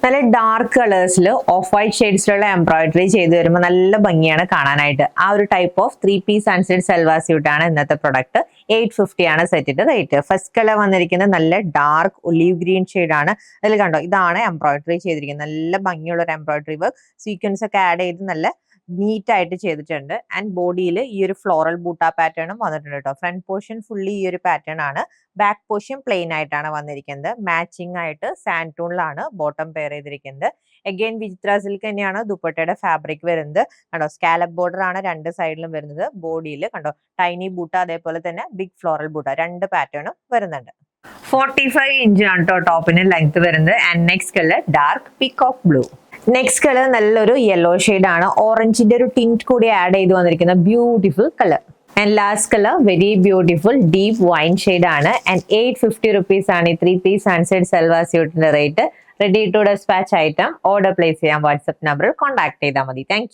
നല്ല ഡാർക്ക് കളേഴ്സിൽ off white ഷെയ്ഡ്സിലുള്ള എംബ്രോയിഡറി ചെയ്ത് വരുമ്പോൾ നല്ല ഭംഗിയാണ് കാണാനായിട്ട്. ആ ഒരു type of 3-piece unstitched salwar suit ആണ് ഇന്നത്തെ പ്രൊഡക്റ്റ്. 850 ആണ് സെറ്റിന്റെ റേറ്റ്. ഫസ്റ്റ് കളർ വന്നിരിക്കുന്നത് നല്ല ഡാർക്ക് ഒലീവ് ഗ്രീൻ ഷെയ്ഡ് ആണ്. അതിൽ കണ്ടോ, ഇതാണ് എംബ്രോയിഡറി ചെയ്തിരിക്കുന്നത്. നല്ല ഭംഗിയുള്ള ഒരു എംബ്രോയിഡറി വർക്ക്, സീക്വൻസ് ഒക്കെ ആഡ് ചെയ്ത് നല്ല നീറ്റ് ആയിട്ട് ചെയ്തിട്ടുണ്ട്. ആൻഡ് ബോഡിയിൽ ഈ ഒരു ഫ്ലോറൽ ബൂട്ട പാറ്റേണും വന്നിട്ടുണ്ട് കേട്ടോ. ഫ്രണ്ട് പോർഷൻ ഫുള്ളി ഈ ഒരു പാറ്റേൺ ആണ്. ബാക്ക് പോർഷൻ പ്ലെയിൻ ആയിട്ടാണ് വന്നിരിക്കുന്നത്. മാച്ചിങ് ആയിട്ട് സാൻഡ് ടൂണിലാണ് ബോട്ടം പെയർ ചെയ്തിരിക്കുന്നത്. അഗൈൻ വിചിത്ര സിൽക്ക് തന്നെയാണ് ദുപ്പട്ടയുടെ ഫാബ്രിക് വരുന്നത്. കണ്ടോ, സ്കാലപ്പ് ബോർഡർ ആണ് രണ്ട് സൈഡിലും വരുന്നത്. ബോഡിയിൽ കണ്ടോ ടൈനി ബൂട്ട, അതേപോലെ തന്നെ ബിഗ് ഫ്ലോറൽ ബൂട്ട, രണ്ട് പാറ്റേണും വരുന്നുണ്ട്. 45 ഇഞ്ച് ആണ് കേട്ടോ ടോപ്പിന് ലെങ്ത് വരുന്നത്. And next colour dark peacock blue. Next colour നല്ലൊരു യെല്ലോ ഷെയ്ഡ് ആണ്. ഓറഞ്ചിന്റെ ഒരു ടിന്റ് കൂടി ആഡ് ചെയ്ത് വന്നിരിക്കുന്ന beautiful colour. And last colour very beautiful deep wine shade ആണ്. ആൻഡ് 850 റുപ്പീസ് ആണ് ഈ 3-piece അൺസ്റ്റഡ് സൽവാർ സ്യൂട്ടിന്റെ rate. Ready to despatch item order place ചെയ്യാൻ വാട്സ്ആപ്പ് നമ്പറിൽ കോൺടാക്ട് ചെയ്താൽ മതി. താങ്ക്